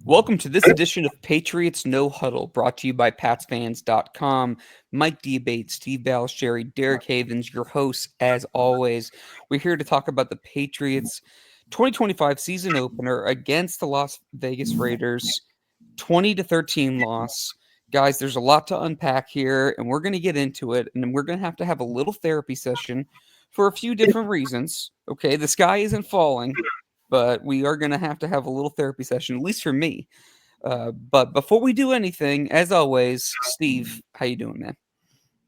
Welcome to this edition of Patriots No-Huddle, brought to you by PatsFans.com. Mike D. Bates, Steve Balestrieri, Derek Havens, your hosts, as always. We're here to talk about the Patriots' 2025 season opener against the Las Vegas Raiders, 20-13 loss. Guys, there's a lot to unpack here, and we're going to get into it, and we're going to have a little therapy session for a few different reasons. Okay, the sky isn't falling, but we are going to have a little therapy session, at least for me. But before we do anything, as always, Steve, how you doing, man?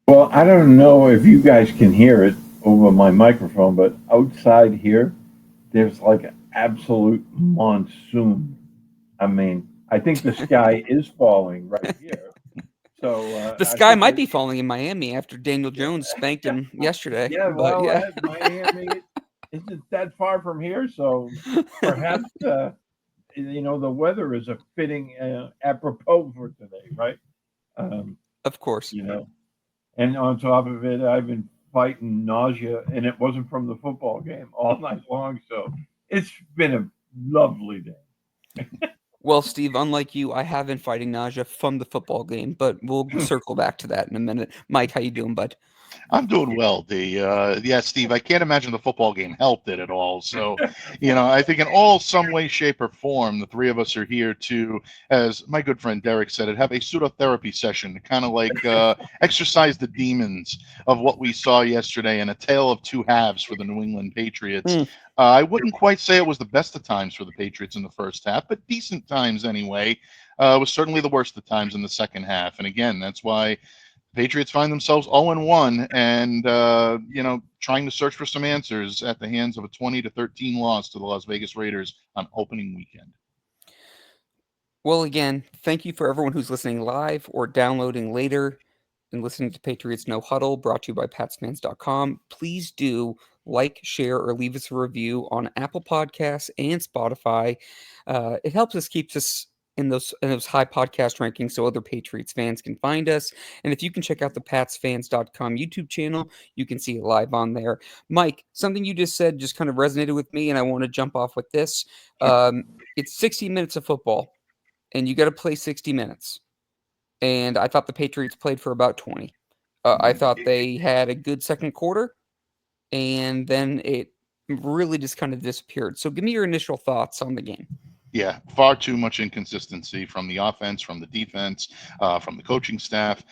Well, I don't know if you guys can hear it over my microphone, but outside here, there's like an absolute monsoon. I mean, I think the sky is falling right here. So The I sky think might it, be falling in Miami after Daniel Jones spanked him yesterday, yeah, but well, yeah. Miami isn't that far from here, so perhaps the weather is a fitting apropos for today, right? Um, Of course. you know, and on top of it, I've been fighting nausea, and it wasn't from the football game all night long. So it's been a lovely day. Well, Steve, unlike you, I have been fighting nausea from the football game, but we'll circle back to that in a minute. Mike, how you doing, bud? I'm doing well, D. Yeah, Steve, I can't imagine the football game helped it at all. So, I think in all, some way, shape, or form, the three of us are here to, as my good friend Derek said it, have a pseudo-therapy session to kind of like exercise the demons of what we saw yesterday in a tale of two halves for the New England Patriots. Mm. I wouldn't quite say it was the best of times for the Patriots in the first half, but decent times anyway. It was certainly the worst of times in the second half. And again, that's why Patriots find themselves 0-1 and, trying to search for some answers at the hands of a 20-13 loss to the Las Vegas Raiders on opening weekend. Well, again, thank you for everyone who's listening live or downloading later and listening to Patriots No Huddle, brought to you by PatsFans.com. Please do like, share, or leave us a review on Apple Podcasts and Spotify. It helps us keep us in those high podcast rankings so other Patriots fans can find us. And if you can check out the PatsFans.com YouTube channel, you can see it live on there. Mike, something you just said just kind of resonated with me, and I want to jump off with this. It's 60 minutes of football, and you got to play 60 minutes. And I thought the Patriots played for about 20. I thought they had a good second quarter, and then it really just kind of disappeared. So give me your initial thoughts on the game. Yeah, far too much inconsistency from the offense, from the defense, from the coaching staff.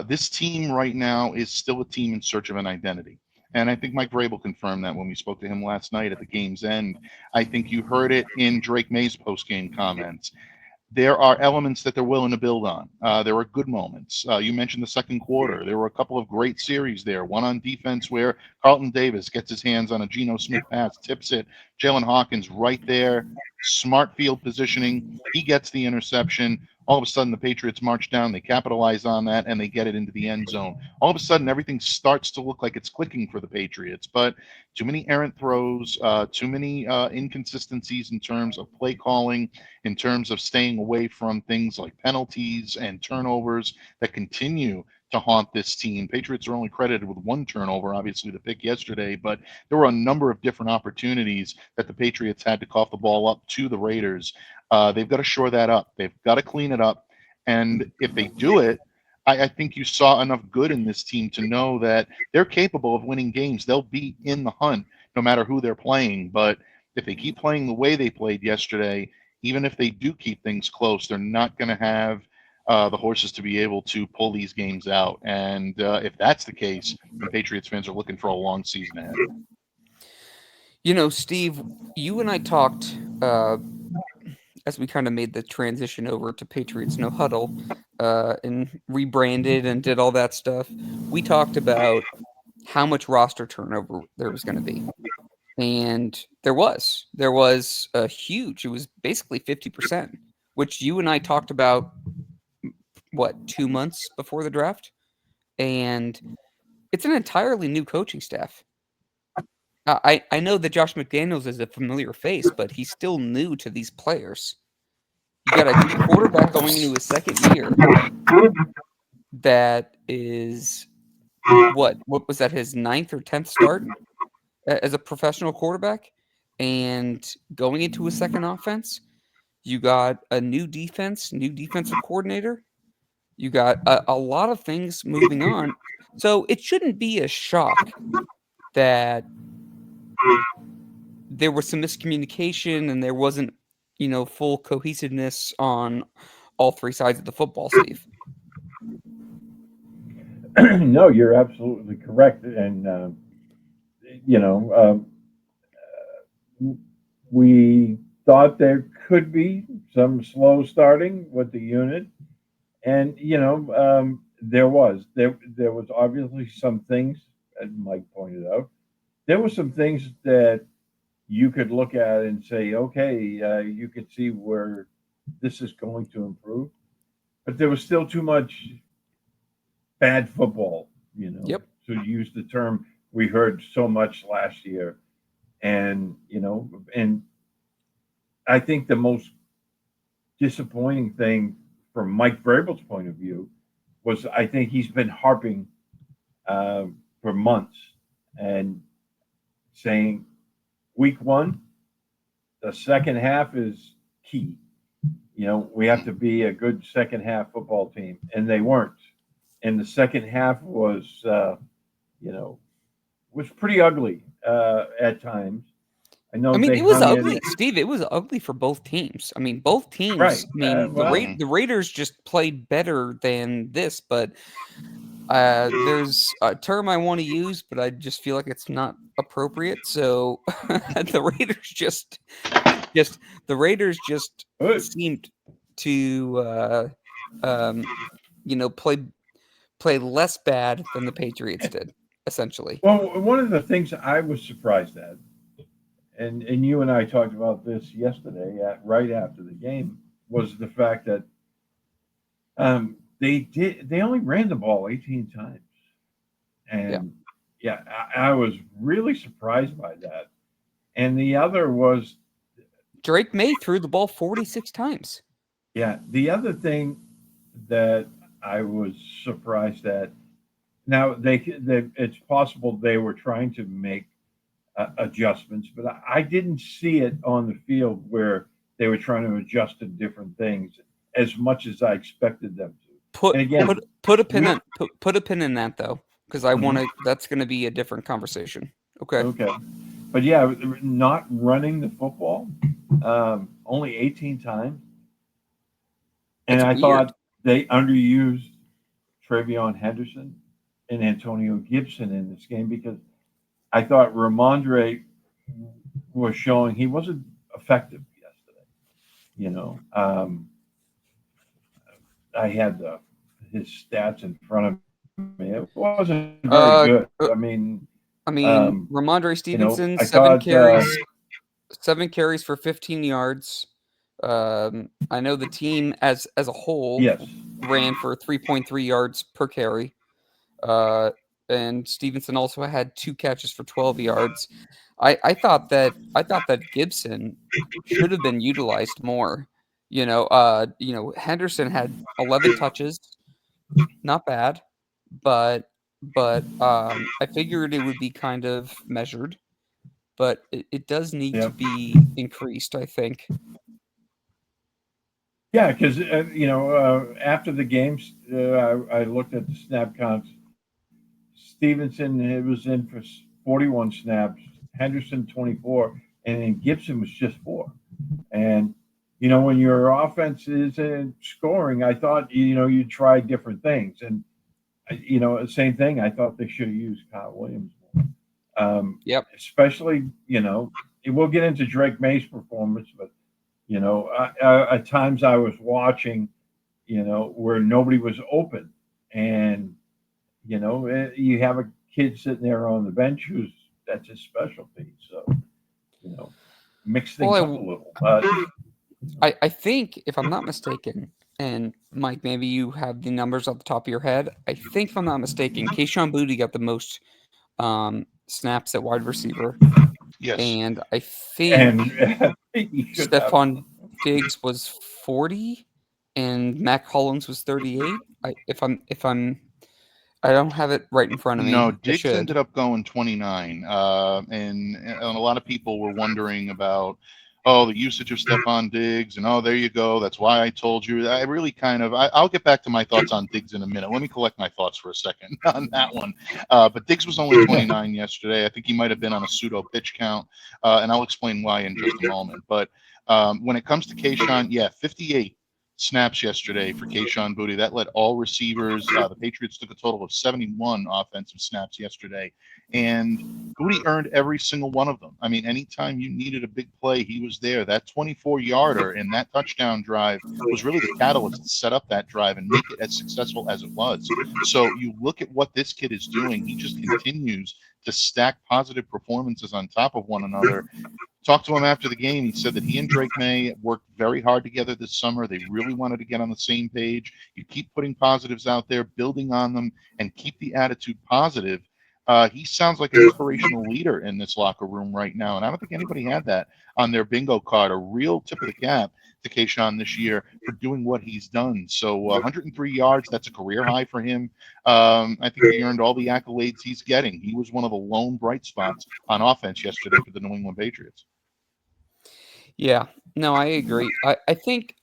This team right now is still a team in search of an identity. And I think Mike Vrabel confirmed that when we spoke to him last night at the game's end. I think you heard it in Drake Maye's post-game comments. There are elements that they're willing to build on. There are good moments. You mentioned the second quarter. There were a couple of great series there. One on defense where Carlton Davis gets his hands on a Geno Smith pass, tips it. Jalen Hawkins right there. Smart field positioning. He gets the interception. All of a sudden, the Patriots march down. They capitalize on that, and they get it into the end zone. All of a sudden, everything starts to look like it's clicking for the Patriots. But too many errant throws, too many inconsistencies in terms of play calling, in terms of staying away from things like penalties and turnovers that continue to haunt this team. Patriots are only credited with one turnover, obviously the pick yesterday, but there were a number of different opportunities that the Patriots had to cough the ball up to the Raiders. They've got to shore that up. They've got to clean it up. And if they do it, I think you saw enough good in this team to know that they're capable of winning games. They'll be in the hunt no matter who they're playing. But if they keep playing the way they played yesterday, even if they do keep things close, they're not going to have the horses to be able to pull these games out. And if that's the case, the Patriots fans are looking for a long season ahead. Steve, you and I talked as we kind of made the transition over to Patriots No Huddle and rebranded and did all that stuff. We talked about how much roster turnover there was going to be. And there was a huge, it was basically 50%, which you and I talked about, 2 months before the draft? And it's an entirely new coaching staff. I know that Josh McDaniels is a familiar face, but he's still new to these players. You got a new quarterback going into his second year that is, what was that, his 9th or 10th start as a professional quarterback? And going into his second offense, You got a new defensive coordinator. You got a lot of things moving on. So it shouldn't be a shock that there was some miscommunication and there wasn't, full cohesiveness on all three sides of the football, Steve. No, you're absolutely correct. And, you know, we thought there could be some slow starting with the unit. And, there was obviously some things, as Mike pointed out, there were some things that you could look at and say, okay, you could see where this is going to improve. But there was still too much bad football, Yep. to use the term we heard so much last year. And I think the most disappointing thing from Mike Vrabel's point of view was I think he's been harping uh, for months and saying week one, the second half is key. We have to be a good second half football team, and they weren't. And the second half you know, was pretty ugly at times. I know I mean, they it was hung in ugly, Steve. It was ugly for both teams. I mean, both right. teams. I mean, Well, Mhm. The Raiders just played better than this, but there's a term I want to use, but I just feel like it's not appropriate. So the Raiders just the Raiders just good. seemed to um, play less bad than the Patriots did, essentially. Well, one of the things I was surprised at, and you and I talked about this yesterday, right after the game, was the fact that they only ran the ball 18 times, Yeah. and yeah, I was really surprised by that. And the other was, Drake Maye threw the ball 46 times. yeah, the other thing that I was surprised at. Now it's possible they were trying to make adjustments, but I didn't see it on the field where they were trying to adjust to different things as much as I expected them to. Put And again, put a pin we in put a pin in that though, because I want mhm, to. That's going to be a different conversation. Okay. okay, but yeah, not running the football only 18 times, and It's I weird. thought they underused Travion Henderson and Antonio Gibson in this game because I thought Ramondre was showing he wasn't effective yesterday. You know, I had his stats in front of me. It wasn't very good. Uh, uh, I Um, mean, Ramondre I Stevenson, thought, seven carries for 15 yards. I know the team as a whole yes, ran for 3.3 yards per carry. Uh, and Stevenson also had two catches for 12 yards. I thought that Gibson should have been utilized more. Henderson had 11 touches, not bad, but I figured it would be kind of measured, but it does need to yep, be increased, I think. yeah, because after the games, I looked at the snap counts. Stevenson was in for 41 snaps, Henderson 24, and then Gibson was just 4. And when your offense isn't scoring, I thought you try different things, and same thing. I thought they should have used Kyle Williams more, Yep. especially we'll get into Drake Maye's performance, but at times I was watching, where nobody was open, and you have a kid sitting there on the bench who's that's his specialty, so you know mix things up a Well, little. I think, if I'm not mistaken, and Mike, maybe you have the numbers off the top of your head. I think, if I'm not mistaken, Keyshawn Booty got the most snaps at wide receiver, Yes. and I think And you should have. Stephon Diggs was 40, and Mac Hollins was 38. I don't have it right in front of No, me. I Diggs ended should. up going 29, and a lot of people were wondering about, oh, the usage of Stephon Diggs, and oh, there you go. That's why I told you. I really kind of, I'll get back to my thoughts on Diggs in a minute. Let me collect my thoughts for a second on that one. But Diggs was only 29 yesterday. I think he might have been on a pseudo pitch count, and I'll explain why in just a moment. But when it comes to Kayshon, yeah, 58 snaps yesterday for Kayshon Boutte. That led all receivers. The Patriots took a total of 71 offensive snaps yesterday, and Boutte earned every single one of them. I mean, anytime you needed a big play, he was there. That 24-yarder and that touchdown drive was really the catalyst to set up that drive and make it as successful as it was. So you look at what this kid is doing. He just continues to stack positive performances on top of one another. Talked to him after the game. He said that he and Drake Maye worked very hard together this summer. They really wanted to get on the same page. You keep putting positives out there, building on them, and keep the attitude positive. He sounds like an inspirational leader in this locker room right now, and I don't think anybody had that on their bingo card. A real tip of the cap to Kayshon this year for doing what he's done. So 103 yards, that's a career high for him. I think he earned all the accolades he's getting. He was one of the lone bright spots on offense yesterday for the New England Patriots. Yeah, no, I agree. I think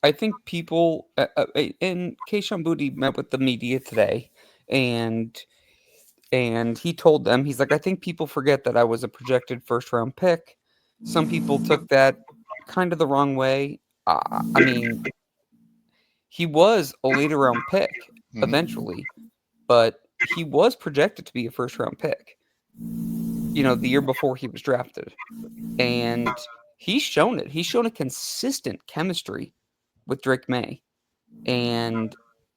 people and Keishon Boutte met with the media today, and he told them, he's like, I think people forget that I was a projected first round pick. Some people took that kind of the wrong way. I mean, he was a later round pick eventually, but he was projected to be a first round pick. The year before he was drafted. And he's shown it. He's shown a consistent chemistry with Drake Maye. And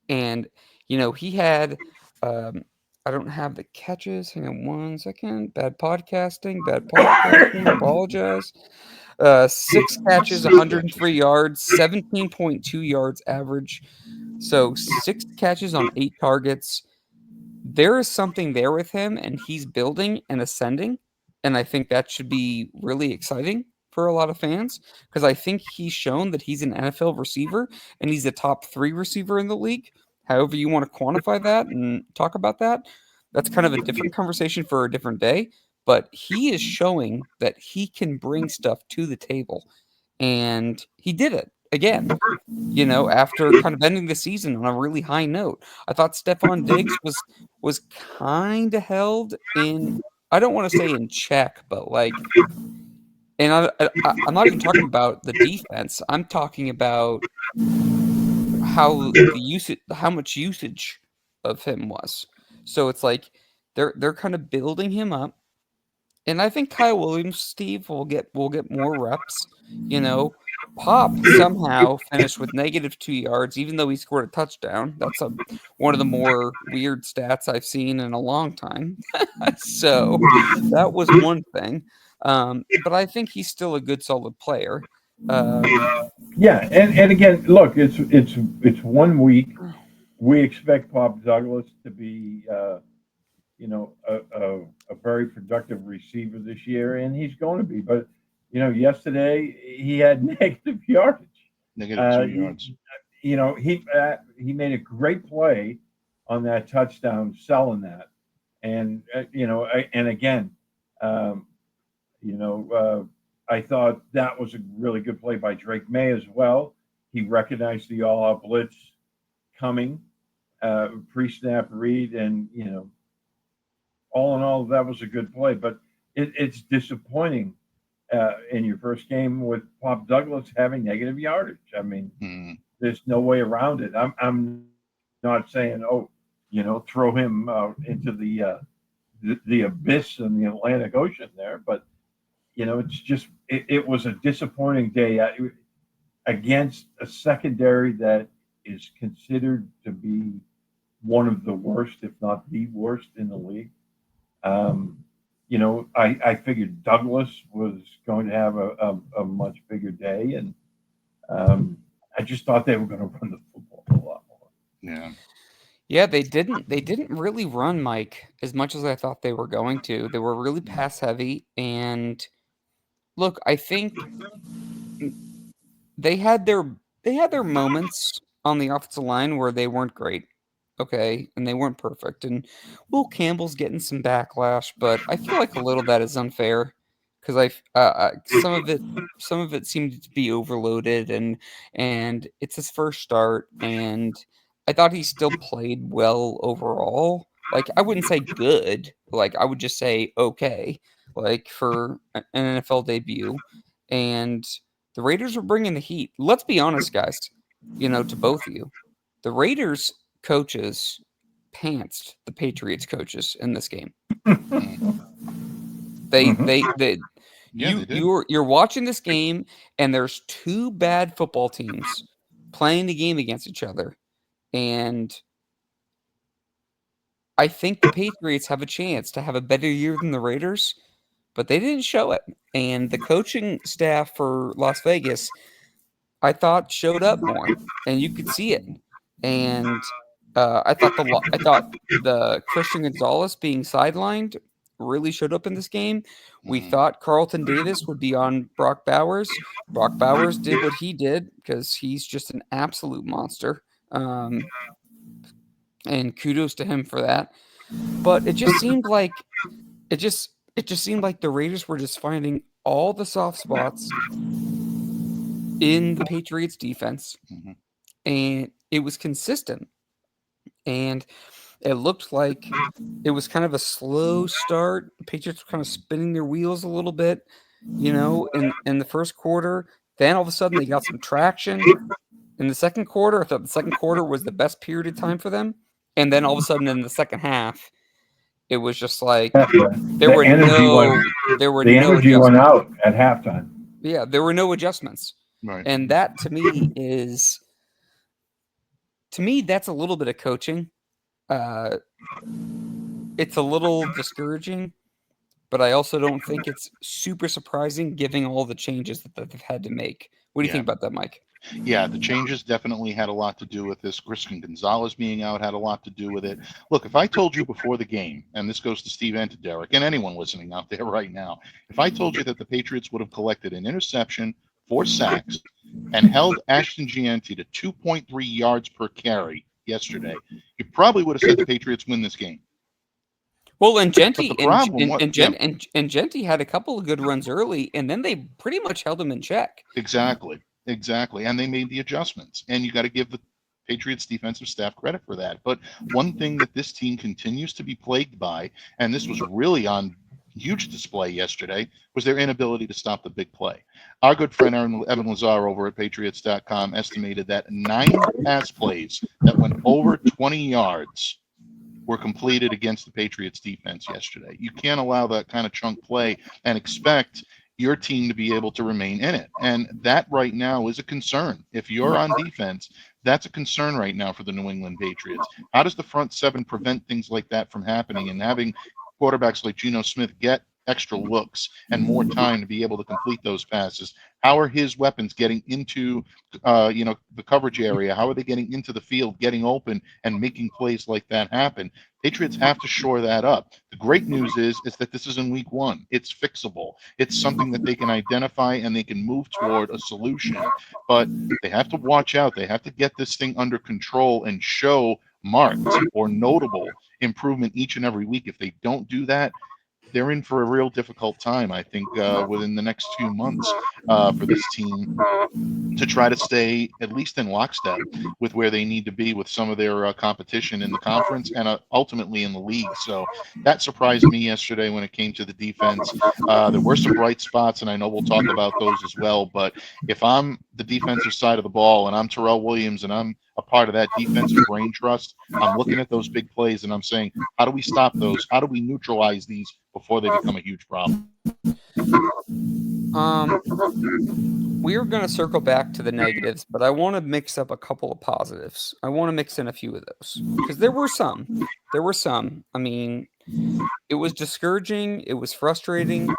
he had I don't have the catches. Hang on one second. Bad podcasting. Apologize. 6 catches, 103 yards, 17.2 yards average. So 6 catches on 8 targets. There is something there with him, and he's building and ascending. And I think that should be really exciting for a lot of fans, because I think he's shown that he's an NFL receiver and he's a top 3 receiver in the league. However you want to quantify that and talk about that, that's kind of a different conversation for a different day. But he is showing that he can bring stuff to the table. And he did it again, after kind of ending the season on a really high note. I thought Stephon Diggs was kind of held in, I don't want to say in check, but and I'm not even talking about the defense. I'm talking about how much usage of him was. So it's like they're kind of building him up, and I think Kyle Williams, Steve, will get more reps. Pop somehow finished with -2 yards, even though he scored a touchdown. That's one of the more weird stats I've seen in a long time. So that was one thing. But I think he's still a good, solid player. Yeah, and again, look, it's 1 week. We expect Pop Douglas to be, a very productive receiver this year, and he's going to be. But yesterday he had negative yardage. -2 yards. He made a great play on that touchdown, selling that, and and again, um, I thought that was a really good play by Drake Maye as well. He recognized the all-out blitz coming, pre-snap read, and all in all, that was a good play. But it's disappointing in your first game with Pop Douglas having negative yardage. I mean, there's no way around it. I'm not saying, throw him into the abyss in the Atlantic Ocean there, but it's just it was a disappointing day against a secondary that is considered to be one of the worst, if not the worst, in the league. I figured Douglas was going to have a much bigger day, and I just thought they were going to run the football a lot more. Yeah. Yeah, they didn't really run Mike as much as I thought they were going to. They were really pass heavy, and look, I think they had their they had their moments on the offensive line where they weren't great. Okay, and they weren't perfect. And Will Campbell's getting some backlash, but I feel like a little of that is unfair because some of it seemed to be overloaded, and it's his first start, and I thought he still played well overall. Like, I wouldn't say good, like, I would just say okay, like, for an NFL debut, and the Raiders were bringing the heat. Let's be honest, guys, to both of you. The Raiders coaches pantsed the Patriots coaches in this game. Mm. They Yeah, they did. you're watching this game, and there's two bad football teams playing the game against each other, and I think the Patriots have a chance to have a better year than the Raiders, but they didn't show it. And the coaching staff for Las Vegas, I thought, showed up more, and you could see it. And I thought the Christian Gonzalez being sidelined really showed up in this game. We Mhm. thought Carlton Davis would be on Brock Bowers. Brock Bowers did what he did because he's just an absolute monster. And kudos to him for that. But it just seemed like the Raiders were just finding all the soft spots in the Patriots defense, Mhm. and it was consistent. And it looked like it was kind of a slow start. The Patriots were kind of spinning their wheels a little bit, in the first quarter. Then all of a sudden they got some traction in the second quarter. I thought the second quarter was the best period of time for them. And then all of a sudden in the second half, it was just like there The were energy went. no there were The no energy went adjustments. out at halftime. Yeah, there were no adjustments. Right. And that to me that's a little bit of coaching. Uh it's a little discouraging, but I also don't think it's super surprising given all the changes that they've had to make. What do you Yeah. think about that, Mike? Yeah, the changes definitely had a lot to do with this. Christian Gonzalez being out had a lot to do with it. Look, if I told you before the game, and this goes to Steve and to Derek and anyone listening out there right now, if I told you that the Patriots would have collected an interception, 4 sacks, and held Ashton Gianti to 2.3 yards per carry yesterday, you probably would have said the Patriots win this game. Well, and But the Genti problem, what? Yeah, and Genti had a couple of good runs early, and then they pretty much held him in check. exactly, exactly. And they made the adjustments. And you got to give the Patriots defensive staff credit for that. But one thing that this team continues to be plagued by, and this was really on huge display yesterday, was their inability to stop the big play. Our good friend Evan Lazar over at Patriots.com estimated that 9 pass plays that went over 20 yards were completed against the Patriots defense yesterday. You can't allow that kind of chunk play and expect your team to be able to remain in it. And that right now is a concern. If you're on defense, that's a concern right now for the New England Patriots. How does the front seven prevent things like that from happening and having quarterbacks like Geno Smith get extra looks and more time to be able to complete those passes? How are his weapons getting into the coverage area? How are they getting into the field, getting open and making plays like that happen? Patriots have to shore that up. The great news is that this is in week 1. It's fixable. It's something that they can identify and they can move toward a solution. But they have to watch out. They have to get this thing under control and show marked or notable improvement each and every week. If they don't do that, they're in for a real difficult time, I think, within the next few months for this team to try to stay at least in lockstep with where they need to be with some of their competition in the conference and ultimately in the league. So that surprised me yesterday when it came to the defense. There were some bright spots, and I know we'll talk about those as well. But if I'm the defensive side of the ball and I'm Terrell Williams and I'm a part of that defensive brain trust, I'm looking at those big plays and I'm saying, how do we stop those? How do we neutralize these before they become a huge problem? Um, we're going to circle back to the negatives, but I want to mix up a couple of positives. I want to mix in a few of those because there were some. There were some. I mean, it was discouraging. It was frustrating.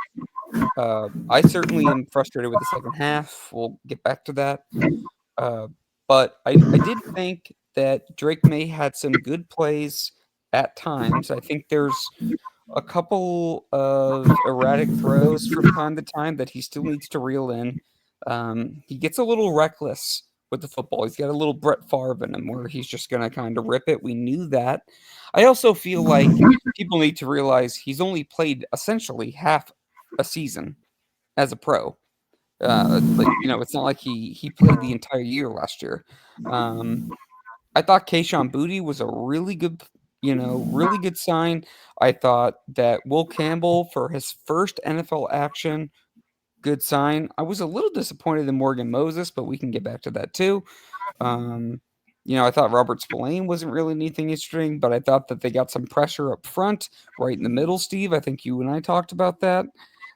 I certainly am frustrated with the second half. We'll get back to that. Uh, but I did think that Drake May had some good plays at times. I think there's a couple of erratic throws from time to time that he still needs to reel in. He gets a little reckless with the football. He's got a little Brett Favre in him where he's just going to kind of rip it. We knew that. I also feel like people need to realize he's only played essentially half a season. as a pro. It's not like he played the entire year last year. I thought Kayshon Boutte was a really good sign. I thought that Will Campbell for his first NFL action, good sign. I was a little disappointed in Morgan Moses, but we can get back to that too. Um, I thought Robert Spillane wasn't really anything interesting, but I thought that they got some pressure up front, right in the middle, Steve. I think you and I talked about that.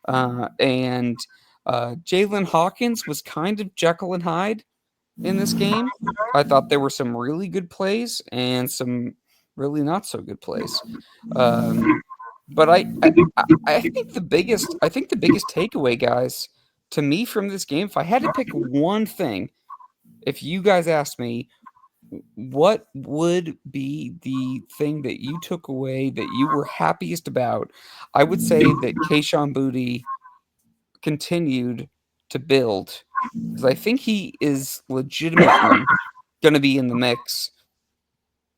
And Jalen Hawkins was kind of Jekyll and Hyde in this game. I thought there were some really good plays and some really not so good plays. Um, but I think the biggest takeaway, guys, to me from this game, if I had to pick one thing, if you guys asked me what would be the thing that you took away that you were happiest about, I would say that Kayshon Boutte continued to build because I think he is legitimately going to be in the mix.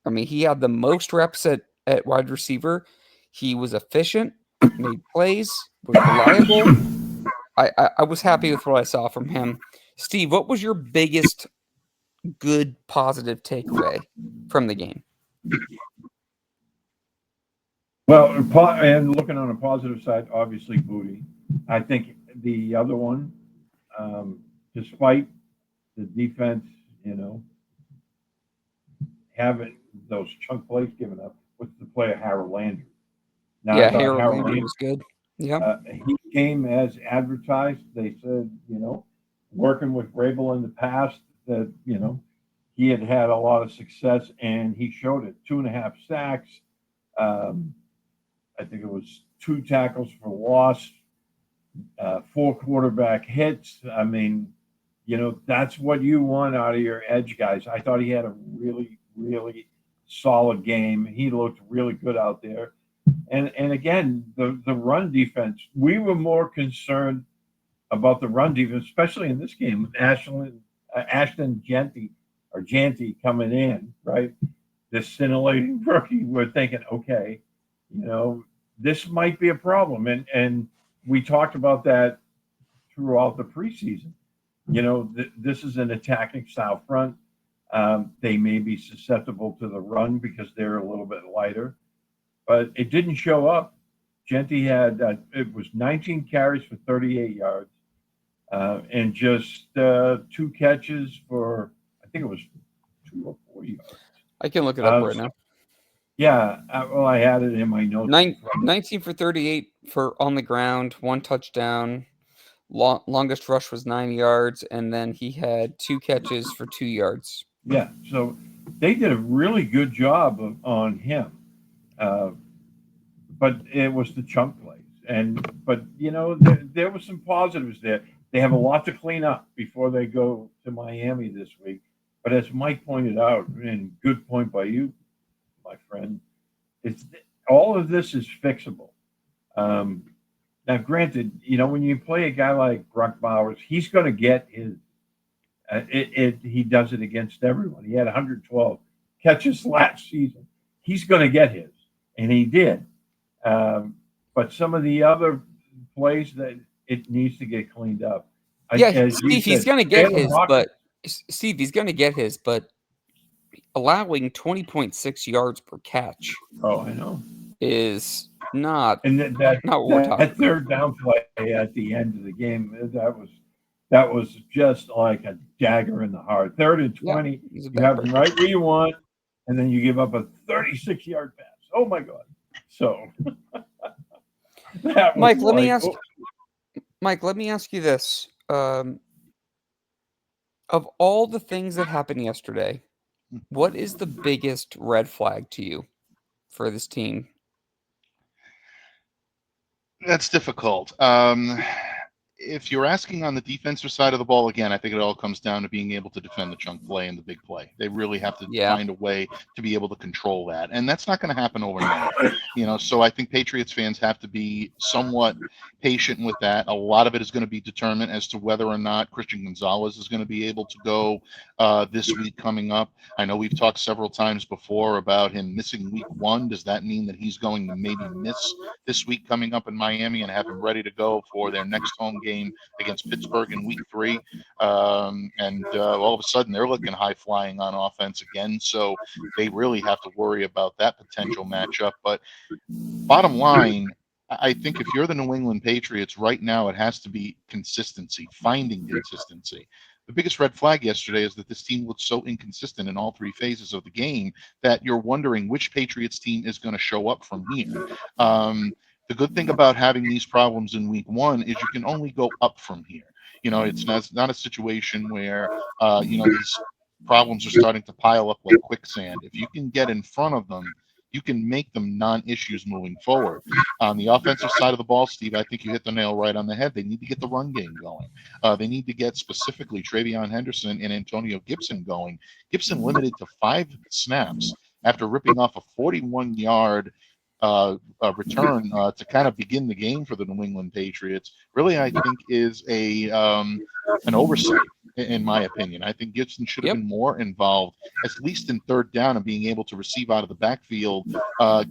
I mean, he had the most reps at wide receiver. He was efficient, made plays, was reliable. I was happy with what I saw from him. Steve, what was your biggest good positive takeaway from the game? Well, and looking on a positive side, obviously Booty. I think the other one, despite the defense, having those chunk plays given up, was the play of Harold Landry. Now I Yeah, thought Harold Harold Landry Landry, was good. Yeah. he came as advertised. They said, working with Vrabel in the past, that he had had a lot of success, and he showed it. 2.5 sacks. Um, I think it was 2 tackles for loss, 4 quarterback hits. I mean, that's what you want out of your edge guys. I thought he had a really, really solid game. He looked really good out there. And again, the run defense, we were more concerned about the run defense, especially in this game. Ashton Janty coming in, right? This scintillating rookie. We're thinking, okay, this might be a problem. And we talked about that throughout the preseason. This is an attacking style front. They may be susceptible to the run because they're a little bit lighter, but it didn't show up. Genty had it was 19 carries for 38 yards, and just 2 catches for, I think it was 2 or 4 yards. I can look it up right now. Yeah, well, I had it in my notes. 19 for 38 for on the ground, 1 touchdown. Longest rush was 9 yards, and then he had 2 catches for 2 yards. Yeah, so they did a really good job on him, but it was the chunk plays. But there was some positives there. They have a lot to clean up before they go to Miami this week. But as Mike pointed out, and good point by you, my friend, all of this is fixable. Now, granted, when you play a guy like Brock Bowers, he's going to get his. He does it against everyone. He had 112 catches last season. He's going to get his, and he did. But some of the other plays that it needs to get cleaned up. Steve, he's going to get his, but Steve, he's going to get his, but allowing 20.6 yards per catch. Oh, I know. Is not and not what we're talking about. Third down play at the end of the game, that was just like a dagger in the heart. 3rd and 20, you have them right where you want, and then you give up a 36-yard pass. Oh my God! So, Mike, let me ask you this: of all the things that happened yesterday, what is the biggest red flag to you for this team? That's difficult. If you're asking on the defensive side of the ball, again, I think it all comes down to being able to defend the chunk play and the big play. They really have to find a way to be able to control that. And that's not going to happen overnight. So I think Patriots fans have to be somewhat patient with that. A lot of it is going to be determined as to whether or not Christian Gonzalez is going to be able to go this week coming up. I know we've talked several times before about him missing week 1. Does that mean that he's going to maybe miss this week coming up in Miami and have him ready to go for their next home game against Pittsburgh in Week 3, and all of a sudden they're looking high flying on offense again. So they really have to worry about that potential matchup. But bottom line, I think if you're the New England Patriots right now, it has to be consistency, finding consistency. The biggest red flag yesterday is that this team looked so inconsistent in all three phases of the game that you're wondering which Patriots team is going to show up from here. The good thing about having these problems in week one is you can only go up from here. It's not a situation where, these problems are starting to pile up like quicksand. If you can get in front of them, you can make them non-issues moving forward. On the offensive side of the ball, Steve, I think you hit the nail right on the head. They need to get the run game going. They need to get specifically Travion Henderson and Antonio Gibson going. Gibson limited to 5 snaps after ripping off a 41-yard return to kind of begin the game for the New England Patriots. Really, I think is an oversight, in my opinion. I think Gibson should have Yep. been more involved, at least in third down, and being able to receive out of the backfield,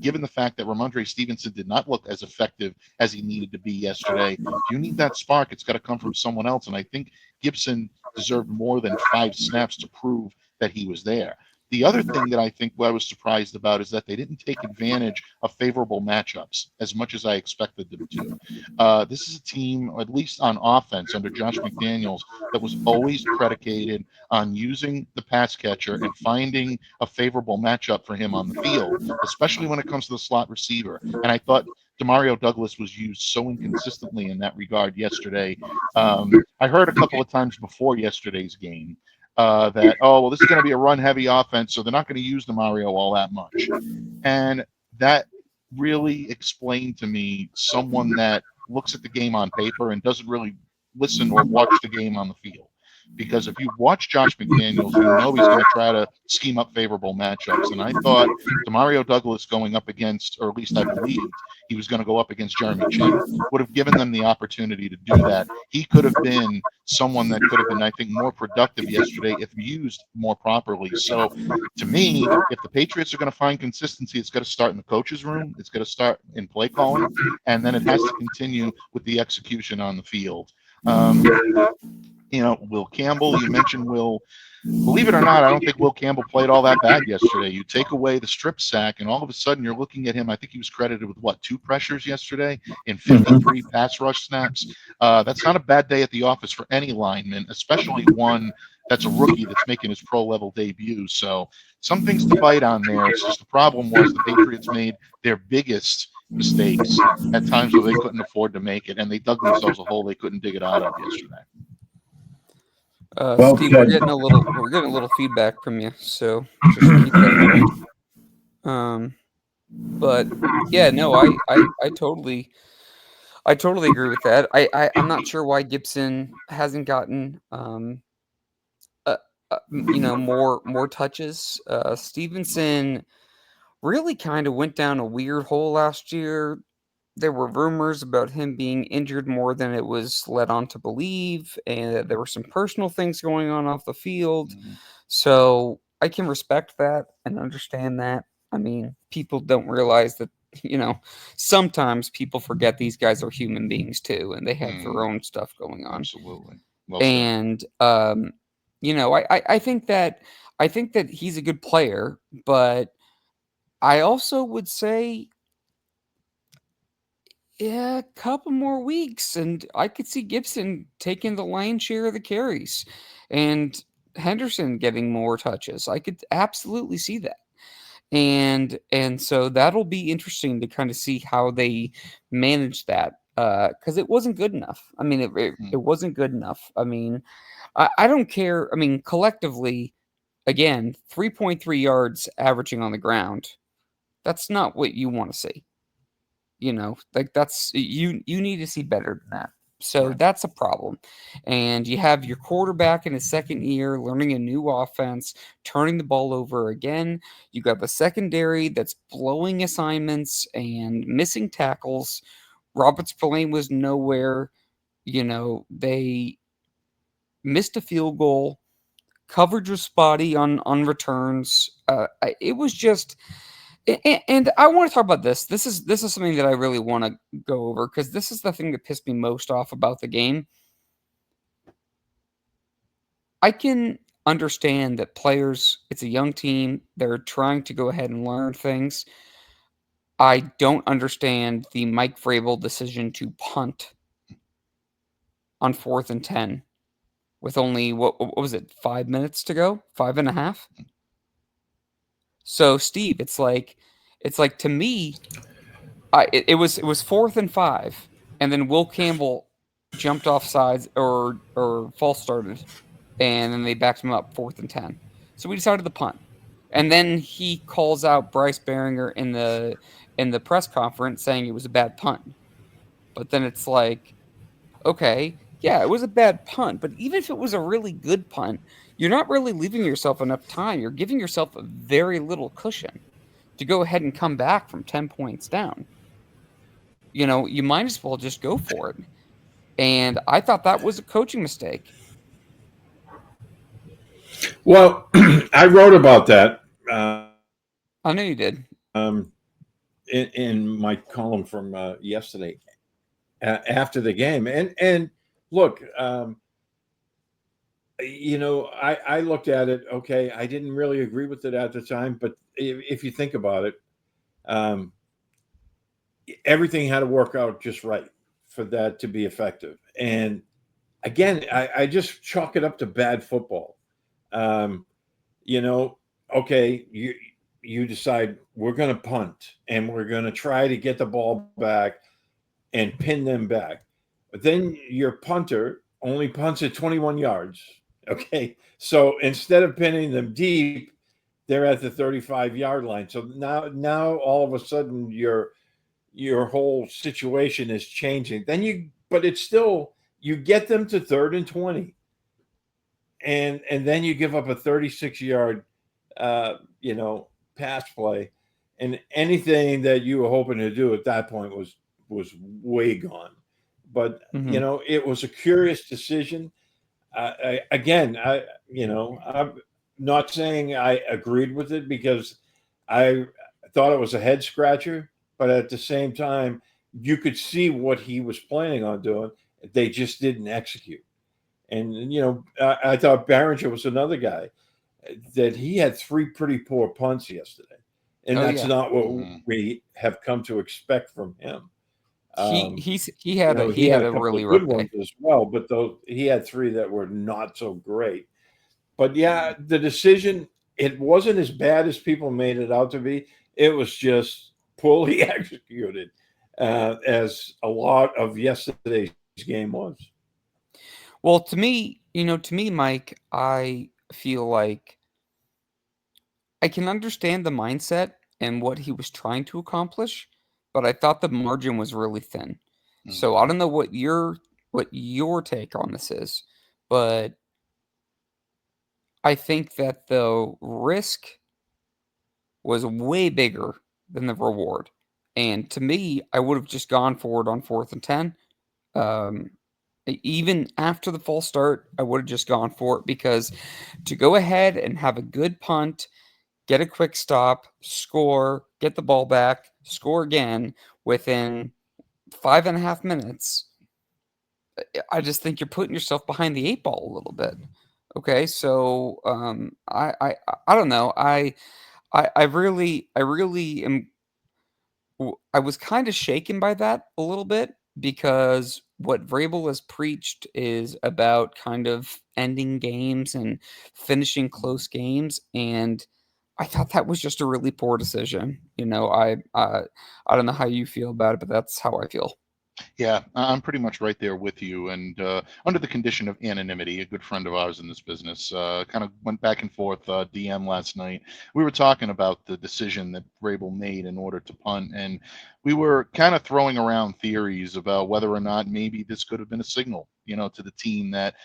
given the fact that Ramondre Stevenson did not look as effective as he needed to be yesterday. If you need that spark, it's got to come from someone else. And I think Gibson deserved more than 5 snaps to prove that he was there. The other thing that I think I was surprised about is that they didn't take advantage of favorable matchups as much as I expected them to. This is a team, at least on offense under Josh McDaniels, that was always predicated on using the pass catcher and finding a favorable matchup for him on the field, especially when it comes to the slot receiver. And I thought Demario Douglas was used so inconsistently in that regard yesterday. I heard a couple of times before yesterday's game that, oh, well, this is going to be a run-heavy offense, so they're not going to use Demario all that much. And that really explained to me someone that looks at the game on paper and doesn't really listen or watch the game on the field. Because if you watch Josh McDaniels, you know he's going to try to scheme up favorable matchups. And I thought Demario Douglas going up against, or at least I believed he was going to go up against Jeremy Chin, would have given them the opportunity to do that. He could have been someone that could have been, I think, more productive yesterday if used more properly. So to me, if the Patriots are going to find consistency, it's got to start in the coach's room. It's got to start in play calling, and then it has to continue with the execution on the field. Will Campbell, you mentioned Will. Believe it or not, I don't think Will Campbell played all that bad yesterday. You take away the strip sack, and all of a sudden you're looking at him. I think he was credited with, 2 pressures yesterday in 53 pass rush snaps. That's not a bad day at the office for any lineman, especially one that's a rookie that's making his pro-level debut. So some things to bite on there. It's just the problem was the Patriots made their biggest mistakes at times where they couldn't afford to make it, and they dug themselves a hole they couldn't dig it out of yesterday. Steve, we're getting a little feedback from you, so just keep that in mind. But yeah, no, I totally agree with that. I'm not sure why Gibson hasn't gotten more touches. Stevenson really kind of went down a weird hole last year. There were rumors about him being injured more than it was led on to believe, and that there were some personal things going on off the field. So I can respect that and understand that. I mean, people don't realize that, sometimes people forget these guys are human beings too, and they have their own stuff going on. Absolutely. Well said. And I think that he's a good player, but I also would say, yeah, a couple more weeks, and I could see Gibson taking the lion's share of the carries, and Henderson getting more touches. I could absolutely see that, and so that'll be interesting to kind of see how they manage that, because it wasn't good enough. I mean, it wasn't good enough. I mean, I don't care. I mean, collectively, again, 3.3 yards averaging on the ground. That's not what you want to see. That's you need to see better than that. So Right. that's a problem. And you have your quarterback in his second year learning a new offense, turning the ball over again. You got the secondary that's blowing assignments and missing tackles. Robert Spillane was nowhere. They missed a field goal. Coverage was spotty on returns. It was just And I want to talk about this. This is something that I really want to go over because this is the thing that pissed me most off about the game. I can understand that players, it's a young team, they're trying to go ahead and learn things. I don't understand the Mike Vrabel decision to punt on 4th and 10 with only what was it, 5 minutes to go, 5.5. So Steve, it's like to me, it was 4th and 5, and then Will Campbell jumped off sides or false started, and then they backed him up 4th and 10. So we decided to punt, and then he calls out Bryce Baringer in the press conference saying it was a bad punt. But then it's like, okay, yeah, it was a bad punt, but even if it was a really good punt, you're not really leaving yourself enough time. You're giving yourself a very little cushion to go ahead and come back from 10 points down. You might as well just go for it. And I thought that was a coaching mistake. Well, I wrote about that I know you did. in my column from yesterday after the game. And look, I looked at it. Okay, I didn't really agree with it at the time, but if you think about it, um, everything had to work out just right for that to be effective. And again, I just chalk it up to bad football. Um, you know, okay, you decide we're going to punt and we're going to try to get the ball back and pin them back. But then your punter only punts at 21 yards. Okay. So instead of pinning them deep, they're at the 35-yard line. So now all of a sudden your whole situation is changing. But it's still, you get them to 3rd and 20, and then you give up a 36-yard, uh, you know, pass play, and anything that you were hoping to do at that point was way gone. But Hmm. it was a curious decision. Again, I'm not saying I agreed with it because I thought it was a head scratcher, but at the same time, you could see what he was planning on doing. They just didn't execute. And I thought Barringer was another guy that he had three pretty poor punts yesterday, and Oh that's yeah. not what Mhm. we have come to expect from him. He Um, he's he had a he he had had a a couple really of good rough day. ones as well, but those he had three that were not so great. But yeah, the decision, it wasn't as bad as people made it out to be. It was just poorly executed, as a lot of yesterday's game was. Well, to me, Mike, I feel like I can understand the mindset and what he was trying to accomplish, but I thought the margin was really thin. So I Mhm. don't know what your take on this is, but I think that the risk was way bigger than the reward. And to me, I would have just gone for it on 4th and 10. Um, Even after the false start, I would have just gone for it because to go ahead and have a good punt, get a quick stop, score, get the ball back, score again within 5.5 minutes, I just think you're putting yourself behind the eight ball a little bit. Okay, so I don't know. I really am. I was kind of shaken by that a little bit because what Vrabel has preached is about kind of ending games and finishing close games, and I thought that was just a really poor decision. I don't know how you feel about it, but that's how I feel. Yeah, I'm pretty much right there with you. And under the condition of anonymity, a good friend of ours in this business kind of went back and forth DM last night. We were talking about the decision that Vrabel made in order to punt, and we were kind of throwing around theories about whether or not maybe this could have been a signal, to the team that,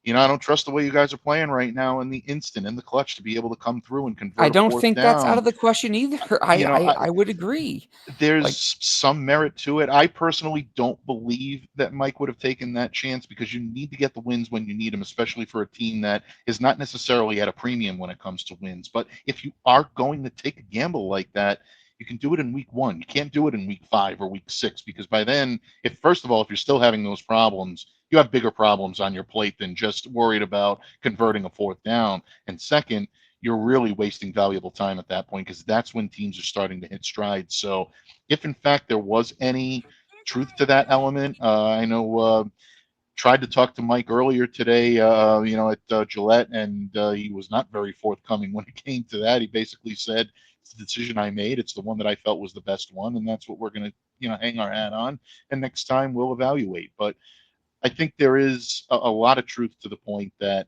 I don't trust the way you guys are playing right now in the instant, in the clutch, to be able to come through and I convert a don't fourth think that's out down. of the question either. I You know, I, I, I would agree. Like there's some merit to it. I personally don't believe that Mike would have taken that chance because you need to get the wins when you need them, especially for a team that is not necessarily at a premium when it comes to wins. But if you are going to take a gamble like that, you can do it in week 1. You can't do it in week 5 or week 6, because by then, if first of all, if you're still having those problems, you have bigger problems on your plate than just worried about converting a 4th down. And second, you're really wasting valuable time at that point, because that's when teams are starting to hit stride. So if in fact there was any truth to that element, I know tried to talk to Mike earlier today, at Gillette, and he was not very forthcoming when it came to that. He basically said, "It's the decision I made. It's the one that I felt was the best one, and that's what we're going to, hang our hat on. And next time we'll evaluate." But I think there is a lot of truth to the point that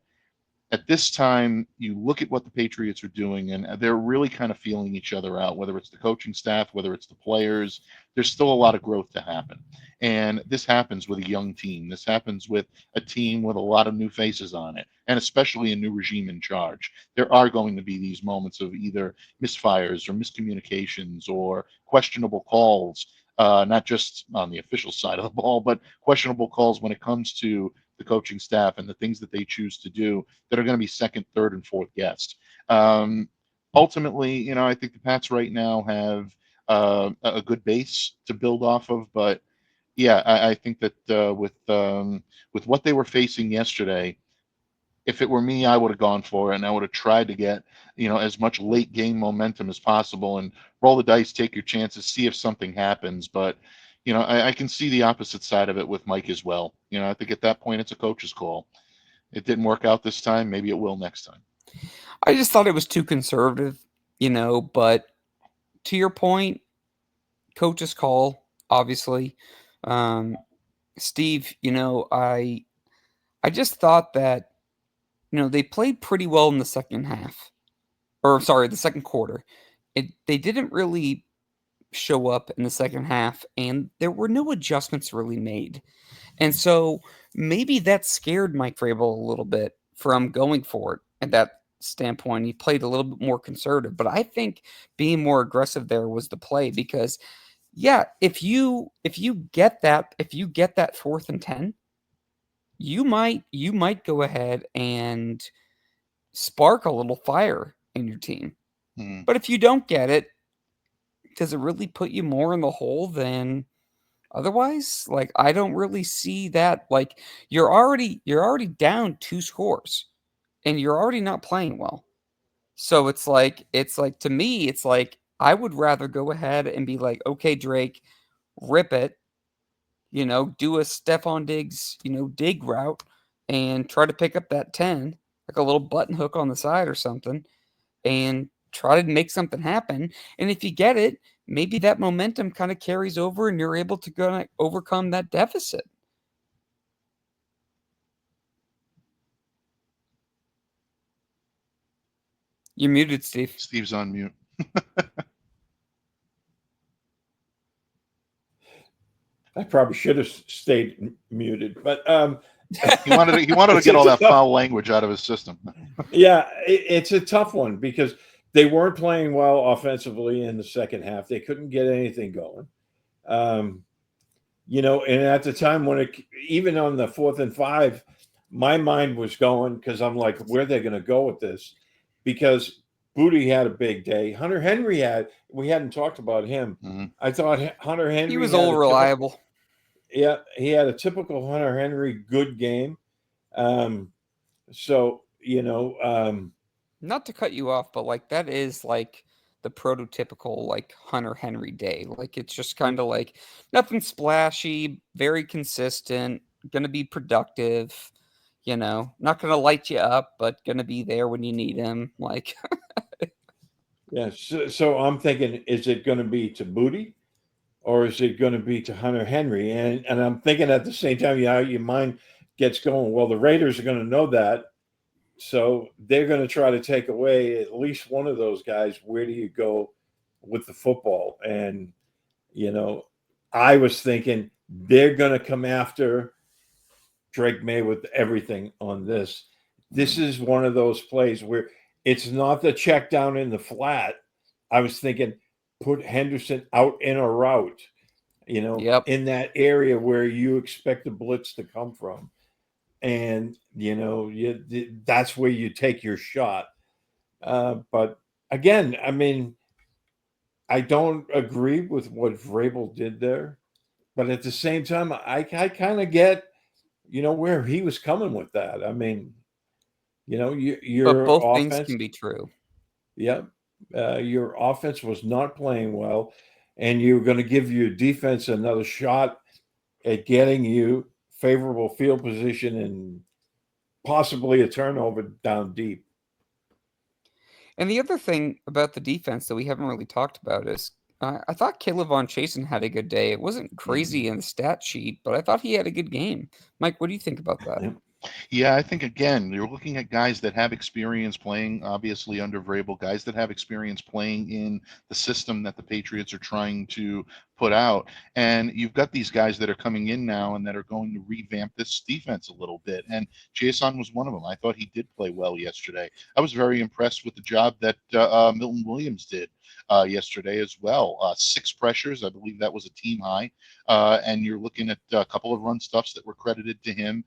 at this time, you look at what the Patriots are doing, and they're really kind of feeling each other out, whether it's the coaching staff, whether it's the players. There's still a lot of growth to happen. And this happens with a young team. This happens with a team with a lot of new faces on it, and especially a new regime in charge. There are going to be these moments of either misfires or miscommunications or questionable calls, not just on the official side of the ball, but questionable calls when it comes to the coaching staff and the things that they choose to do that are going to be second, third, and fourth guessed. Ultimately, I think the Pats right now have a good base to build off of. But yeah, I think that with what they were facing yesterday, if it were me, I would have gone for it, and I would have tried to get as much late game momentum as possible and roll the dice, take your chances, see if something happens. But I can see the opposite side of it with Mike as well. I think at that point it's a coach's call. It didn't work out this time. Maybe it will next time. I just thought it was too conservative, but to your point, coach's call, obviously. Steve, I just thought that, they played pretty well in the second half. Or sorry, the second quarter. They didn't really show up in the second half, and there were no adjustments really made. And so maybe that scared Mike Vrabel a little bit from going for it at that standpoint. He played a little bit more conservative, but I think being more aggressive there was the play because yeah, if you get that 4th and 10, you might go ahead and spark a little fire in your team. Hmm. But if you don't get it, does it really put you more in the hole than otherwise? Like I don't really see that. Like you're already down 2 scores and you're already not playing well. So it's like to me it's like I would rather go ahead and be like, "Okay, Drake, rip it. Do a Stephon Diggs, dig route and try to pick up that 10, like a little button hook on the side or something, and try to make something happen. And if you get it, maybe that momentum kind of carries over and you're able to go overcome that deficit." You're muted, Steve. Steve's on mute. I probably should have stayed muted, but He wanted to get all that foul language out of his system. yeah, it's a tough one because they weren't playing well offensively in the second half. They couldn't get anything going. And at the time when even on the 4th and 5, my mind was going because I'm like, where are they going to go with this? Because Booty had a big day. Hunter Henry we hadn't talked about him. Mm-hmm. I thought Hunter Henry He was all reliable. Yeah, he had a typical Hunter Henry good game. So, Not to cut you off, but like that is like the prototypical like Hunter Henry day. Like it's just kind of like nothing splashy, very consistent, gonna be productive, not gonna light you up, but gonna be there when you need him. Like yeah. So I'm thinking, is it going to be to Booty or is it going to be to Hunter Henry? And I'm thinking at the same time, your mind gets going. Well, the Raiders are going to know that. So they're going to try to take away at least one of those guys. Where do you go with the football? And, I was thinking they're going to come after Drake Maye with everything on this. This is one of those plays where it's not the check down in the flat. I was thinking put Henderson out in a route, yep. in that area where you expect the blitz to come from. And, that's where you take your shot. But again, I mean, I don't agree with what Vrabel did there, but at the same time, I kind of get, where he was coming with that. I mean, But your both things offense, can be true. yeah, your offense was not playing well, and you're going to give your defense another shot at getting you favorable field position and possibly a turnover down deep. And the other thing about the defense that we haven't really talked about is I thought Caleb Von Chasen had a good day. It wasn't Mhm. crazy in the stat sheet, but I thought he had a good game. Mike, what do you think about that? Yeah. Yeah, I think again, you're looking at guys that have experience playing, obviously under Vrabel, guys that have experience playing in the system that the Patriots are trying to put out. And you've got these guys that are coming in now and that are going to revamp this defense a little bit. And Jason was one of them. I thought he did play well yesterday. I was very impressed with the job that Milton Williams did yesterday as well. 6 pressures, I believe that was a team high. And you're looking at a couple of run stuffs that were credited to him.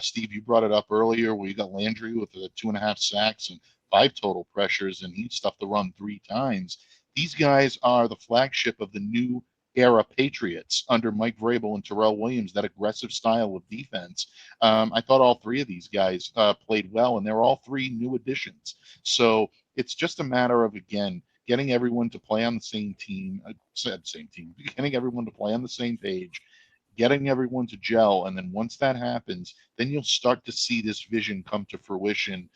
Steve, you brought it up earlier where you got Landry with the 2.5 sacks and 5 total pressures, and he stuffed the run 3 times. These guys are the flagship of the new era Patriots under Mike Vrabel and Terrell Williams, that aggressive style of defense. I thought all 3 of these guys played well, and they're all 3 new additions. So it's just a matter of, again, getting everyone to play on the same team, getting everyone to play on the same page, getting everyone to gel. And then once that happens, then you'll start to see this vision come to fruition.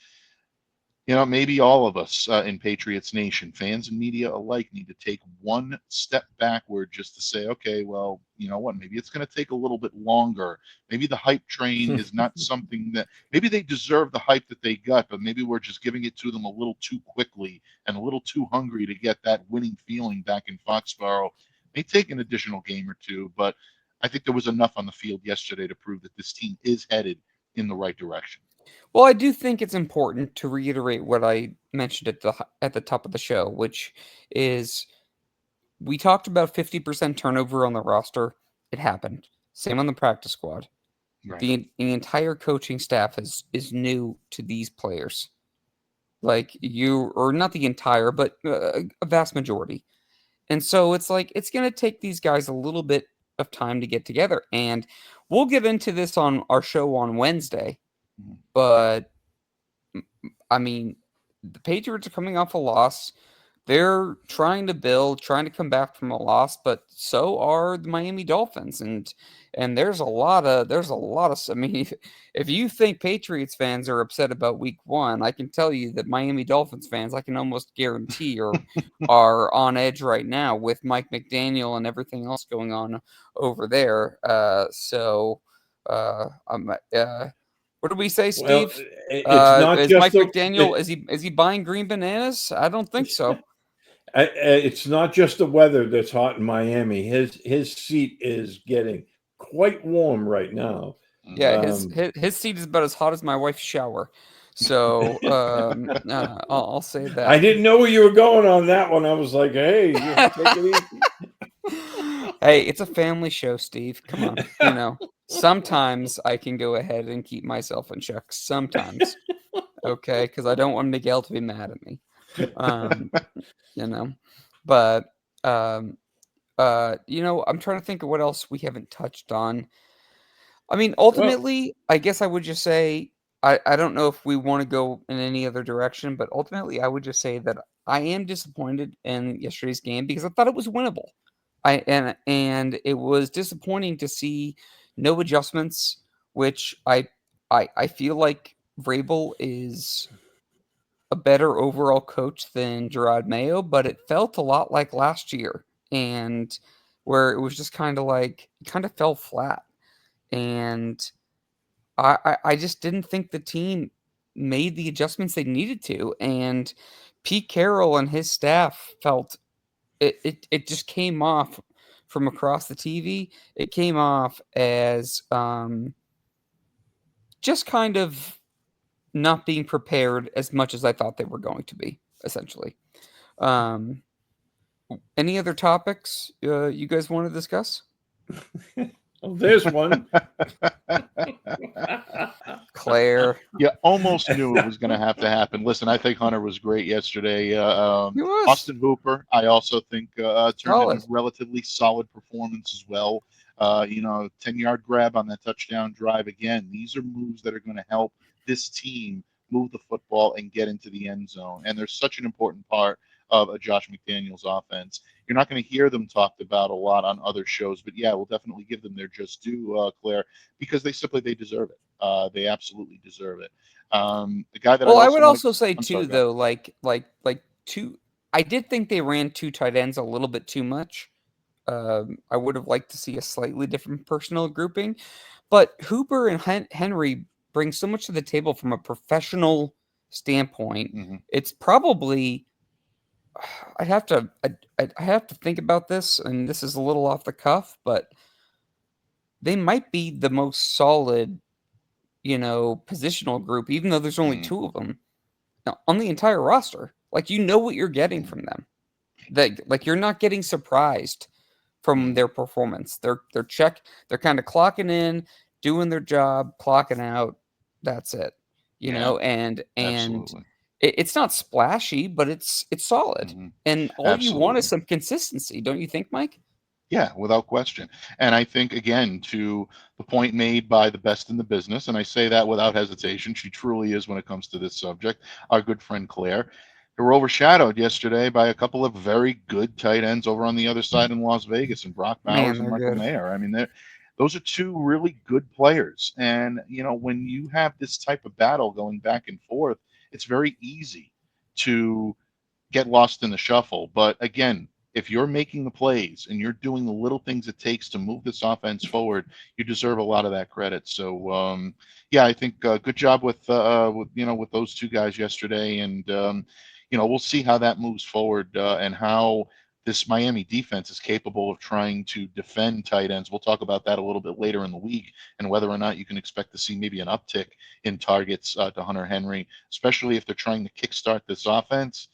Maybe all of us in Patriots Nation, fans and media alike, need to take one step backward just to say, okay, well, you know what? Maybe it's going to take a little bit longer. Maybe the hype train is not something that maybe they deserve the hype that they got, but maybe we're just giving it to them a little too quickly and a little too hungry to get that winning feeling back in Foxborough. May take an additional game or two, but I think there was enough on the field yesterday to prove that this team is headed in the right direction. Well, I do think it's important to reiterate what I mentioned at the top of the show, which is we talked about 50% turnover on the roster. It happened. Same on the practice squad. Right. The entire coaching staff is new to these players. Like or not the entire, but a vast majority. And so it's like it's going to take these guys a little bit of time to get together. And we'll get into this on our show on Wednesday. Mhm. But I mean, the Patriots are coming off a loss. They're trying to build, trying to come back from a loss, but so are the Miami Dolphins, and there's a lot of. I mean, if you think Patriots fans are upset about Week 1, I can tell you that Miami Dolphins fans, I can almost guarantee, are on edge right now with Mike McDaniel and everything else going on over there. What do we say, Well, Steve? it's not Is just Mike the McDaniel is he buying green bananas? I don't think so. it's not just the weather that's hot in Miami. His seat is getting quite warm right now. Yeah, Mhm. his seat is about as hot as my wife's shower. So I'll say I that. didn't know where you were going on that one. I was like, hey, take it easy. Hey, it's a family show, Steve. Come on, sometimes I can go ahead and keep myself in check. Sometimes, okay, because I don't want Miguel to be mad at me. Um, you know, but I'm trying to think of what else we haven't touched on. I mean, Well, ultimately, I guess I would just say I don't know if we want to go in any other direction, but ultimately, I would just say that I am disappointed in yesterday's game because I thought it was winnable. And it was disappointing to see no adjustments, which I feel like Vrabel is a better overall coach than Gerard Mayo, but it felt a lot like last year, and where it was just kind of like it kind of fell flat. And I just didn't think the team made the adjustments they needed to. And Pete Carroll and his staff felt it just came off from across the TV. It came off as just kind of not being prepared as much as I thought they were going to be, essentially. Any other topics you guys want to discuss? Oh, there's one. Claire. You almost knew it was going to have to happen. Listen, I think Hunter was great yesterday. He was. Austin Hooper, I also think turned in a Solid. relatively solid performance as well. 10-yard grab on that touchdown drive. Again, these are moves that are going to help this team move the football and get into the end zone. And they're such an important part of a Josh McDaniels offense. You're not going to hear them talked about a lot on other shows, but yeah, we'll definitely give them their just due, Claire, because they deserve it. They absolutely deserve it. The guy that Well, I also would want also say I'm too, sorry, go ahead. though, like two. I did think they ran two tight ends a little bit too much. I would have liked to see a slightly different personnel grouping, but Hooper and Henry bring so much to the table from a professional standpoint. Mm-hmm. It's probably I have to think about this, and this is a little off the cuff, but they might be the most solid, positional group, even though there's only Mm-hmm. two of them on the entire roster. Like you know what you're getting Mm-hmm. from them. That like you're not getting surprised from Mm-hmm. their performance. They're kind of clocking in, doing their job, clocking out. That's it. Yeah, And absolutely. it's not splashy, but it's solid. Mm-hmm. And all you want is Absolutely. some consistency, don't you think, Mike? Yeah, without question. And I think, again, to the point made by the best in the business, and I say that without hesitation, she truly is when it comes to this subject, our good friend Claire. They were overshadowed yesterday by a couple of very good tight ends over on the other side in Las Vegas, and Brock Man, Bowers and they're Michael good. Mayer. I mean, those are two really good players. And, when you have this type of battle going back and forth, it's very easy to get lost in the shuffle. But again, if you're making the plays and you're doing the little things it takes to move this offense forward, you deserve a lot of that credit. So yeah, I think good job with those two guys yesterday, and we'll see how that moves forward and how this Miami defense is capable of trying to defend tight ends. We'll talk about that a little bit later in the week, and whether or not you can expect to see maybe an uptick in targets to Hunter Henry, especially if they're trying to kickstart this offense.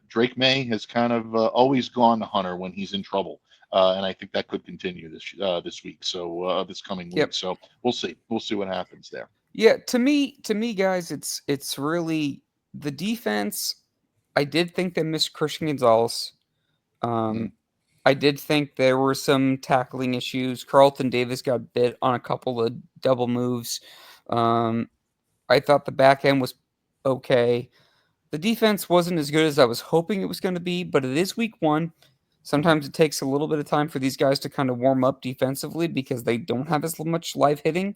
Drake Maye has kind of always gone to Hunter when he's in trouble, and I think that could continue this week. So this coming week. Yep. So we'll see. We'll see what happens there. Yeah, to me, guys, it's really the defense. I did think they missed Christian Gonzalez. Mm-hmm. Um, I did think there were some tackling issues. Carlton Davis got bit on a couple of double moves. Um, I thought the back end was okay. The defense wasn't as good as I was hoping it was going to be, but it is week one. Mm-hmm. Sometimes it takes a little bit of time for these guys to kind of warm up defensively because they don't have as much live hitting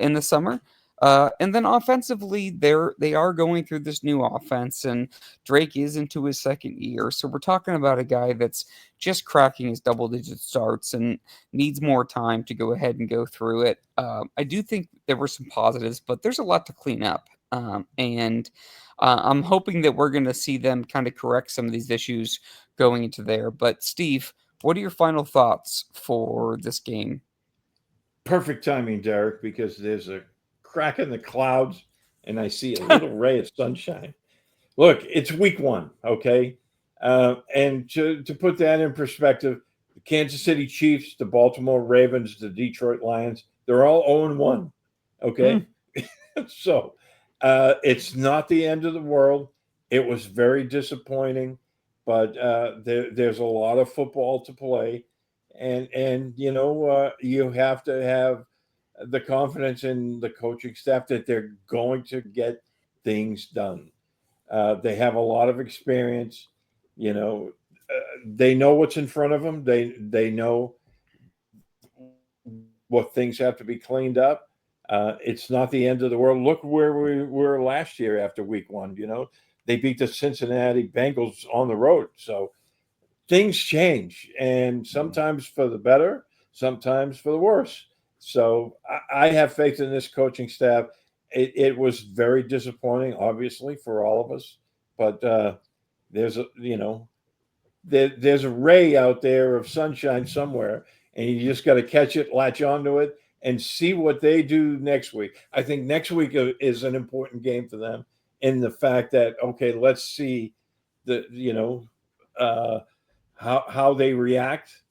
in the summer. And then offensively, they are going through this new offense, and Drake is into his second year. So we're talking about a guy that's just cracking his double-digit starts and needs more time to go ahead and go through it. I do think there were some positives, but there's a lot to clean up. And I'm hoping that we're going to see them kind of correct some of these issues going into there. But Steve, what are your final thoughts for this game? Perfect timing, Derek, because there's a crack in the clouds and I see a little ray of sunshine. Look, it's week one, okay? And to put that in perspective, the Kansas City Chiefs, the Baltimore Ravens, the Detroit Lions, they're all 0-1, Hmm. okay? So it's not the end of the world. It was very disappointing, but there's a lot of football to play. And you have to have the confidence in the coaching staff that they're going to get things done. They have a lot of experience. They know what's in front of them. They know what things have to be cleaned up. It's not the end of the world. Look where we were last year after week one. They beat the Cincinnati Bengals on the road. So things change, and Mm-hmm. sometimes for the better, sometimes for the worse. So I have faith in this coaching staff. It was very disappointing, obviously, for all of us, but there's there's a ray out there of sunshine somewhere, and you just got to catch it, latch onto it, and see what they do next week. I think next week is an important game for them in the fact that, okay, let's see the how they react,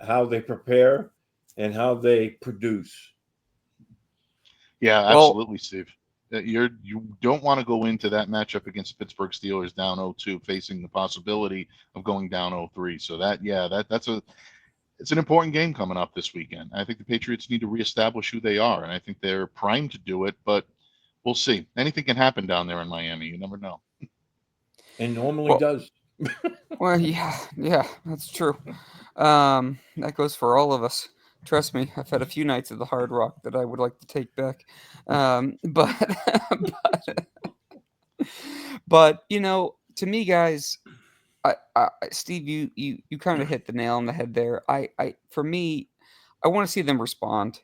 how they prepare, and how they produce. Yeah, Well, absolutely, Steve. You don't want to go into that matchup against Pittsburgh Steelers down 0-2, facing the possibility of going down 0-3. So it's an important game coming up this weekend. I think the Patriots need to reestablish who they are, and I think they're primed to do it. But we'll see. Anything can happen down there in Miami. You never know. And normally well, does. well, yeah, that's true. That goes for all of us. Trust me, I've had a few nights at the Hard Rock that I would like to take back. But, but to me, guys, Steve, you kind of hit the nail on the head there. For me, I want to see them respond.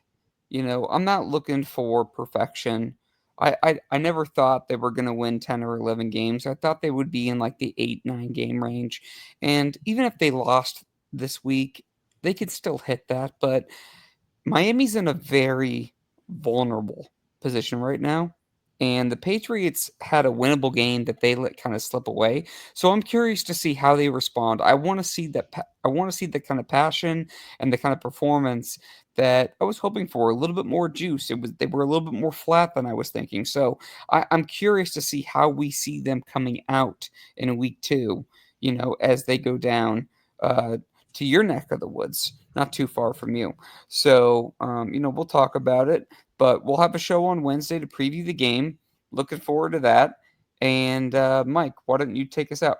I'm not looking for perfection. I never thought they were going to win 10 or 11 games. I thought they would be in like the 8-9 game range. And even if they lost this week, they could still hit that. But Miami's in a very vulnerable position right now. And the Patriots had a winnable game that they let kind of slip away. So I'm curious to see how they respond. I want to see that. I want to see the kind of passion and the kind of performance that I was hoping for. A little bit more juice. They were a little bit more flat than I was thinking. So I'm curious to see how we see them coming out in week 2. As they go down to your neck of the woods, not too far from you. So, we'll talk about it, but we'll have a show on Wednesday to preview the game. Looking forward to that. And Mike, why don't you take us out?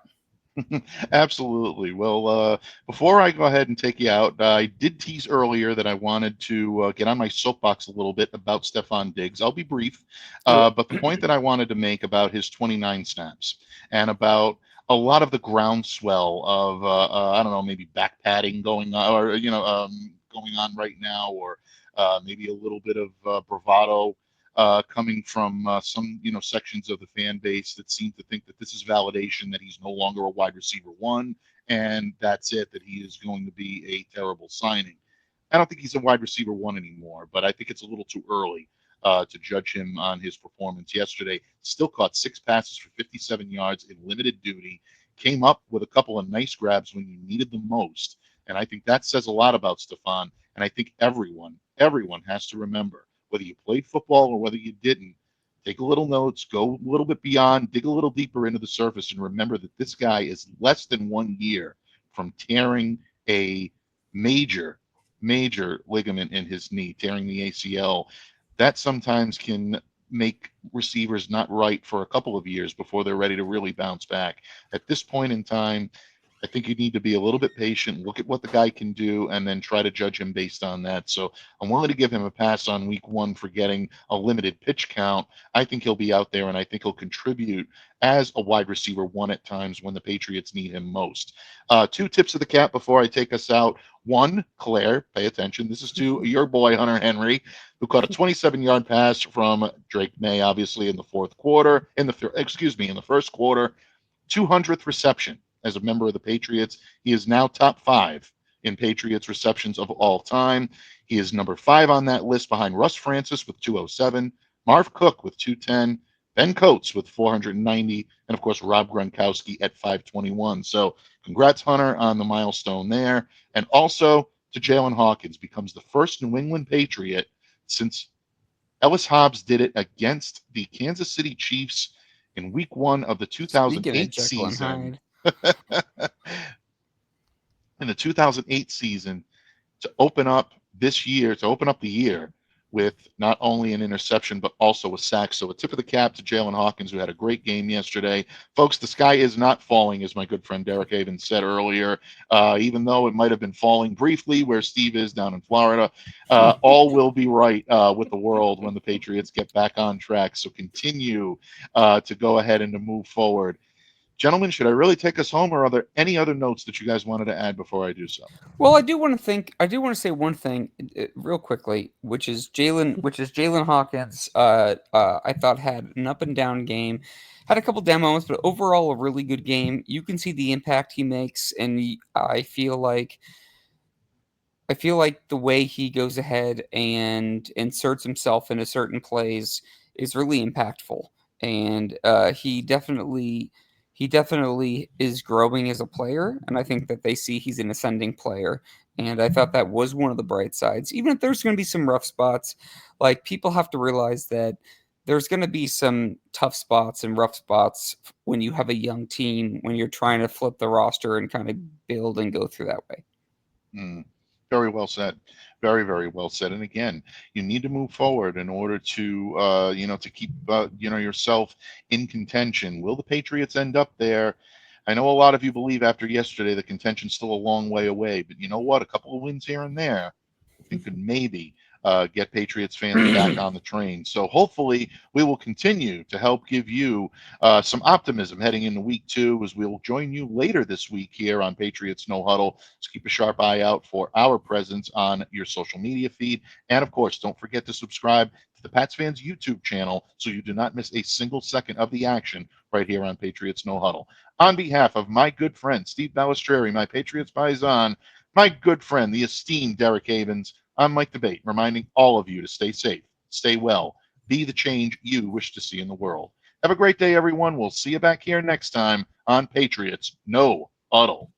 Absolutely. Well, before I go ahead and take you out, I did tease earlier that I wanted to get on my soapbox a little bit about Stephon Diggs. I'll be brief, but the point that I wanted to make about his 29 snaps and about a lot of the groundswell of I don't know, maybe back padding going on, or going on right now, or maybe a little bit of bravado coming from some sections of the fan base that seem to think that this is validation that he's no longer a wide receiver one, and that's it, that he is going to be a terrible signing. I don't think he's a wide receiver one anymore, but I think it's a little too early to judge him on his performance yesterday. Still caught 6 passes for 57 yards in limited duty, came up with a couple of nice grabs when you needed them most. And I think that says a lot about Stephon. And I think everyone has to remember, whether you played football or whether you didn't, take a little notes, go a little bit beyond, dig a little deeper into the surface, and remember that this guy is less than 1 year from tearing a major, major ligament in his knee, tearing the ACL. That sometimes can make receivers not right for a couple of years before they're ready to really bounce back. At this point in time, I think you need to be a little bit patient, look at what the guy can do, and then try to judge him based on that. So I'm willing to give him a pass on week 1 for getting a limited pitch count. I think he'll be out there, and I think he'll contribute as a wide receiver one at times when the Patriots need him most. 2 tips of the cap before I take us out. 1, Claire, pay attention. This is to your boy, Hunter Henry, who caught a 27-yard pass from Drake Maye, obviously, in the first quarter, 200th reception as a member of the Patriots. He is now top 5 in Patriots receptions of all time. He is number 5 on that list behind Russ Francis with 207, Marv Cook with 210, Ben Coates with 490, and of course Rob Gronkowski at 521. So congrats, Hunter, on the milestone there. And also to Jalen Hawkins, becomes the first New England Patriot since Ellis Hobbs did it against the Kansas City Chiefs in week 1 of the Speaking of 2008 Jekyll and season. Hyde, In the 2008 season, to open up the year with not only an interception but also a sack. So a tip of the cap to Jalen Hawkins, who had a great game yesterday. Folks, the sky is not falling, as my good friend Derek Haven said earlier, even though it might have been falling briefly where Steve is down in Florida. All will be right with the world when the Patriots get back on track. So continue to go ahead and to move forward. Gentlemen, should I really take us home, or are there any other notes that you guys wanted to add before I do so? well, I do want to say one thing real quickly, which is Jalen Hawkins. I thought had an up and down game, had a couple down moments, but overall a really good game. You can see the impact he makes, and I feel like the way he goes ahead and inserts himself into certain plays is really impactful, and he definitely is growing as a player, and I think that they see he's an ascending player, And I thought that was one of the bright sides. Even if there's going to be some rough spots, like people have to realize that there's going to be some tough spots and rough spots when you have a young team, when you're trying to flip the roster and kind of build and go through that way. Very well said. Very, very well said. And again, you need to move forward in order to, to keep, yourself in contention. Will the Patriots end up there? I know a lot of you believe after yesterday the contention's still a long way away, but you know what? A couple of wins here and there, I think, could maybe get Patriots fans back on the train. So hopefully we will continue to help give you some optimism heading into week 2, as we'll join you later this week here on Patriots No Huddle. So keep a sharp eye out for our presence on your social media feed. And of course, don't forget to subscribe to the Pats Fans YouTube channel so you do not miss a single second of the action right here on Patriots No Huddle. On behalf of my good friend, Steve Balestrieri, my Patriots Paisan, my good friend, the esteemed Derek Havens, I'm Mike Debate, reminding all of you to stay safe, stay well, be the change you wish to see in the world. Have a great day, everyone. We'll see you back here next time on Patriots No Huddle.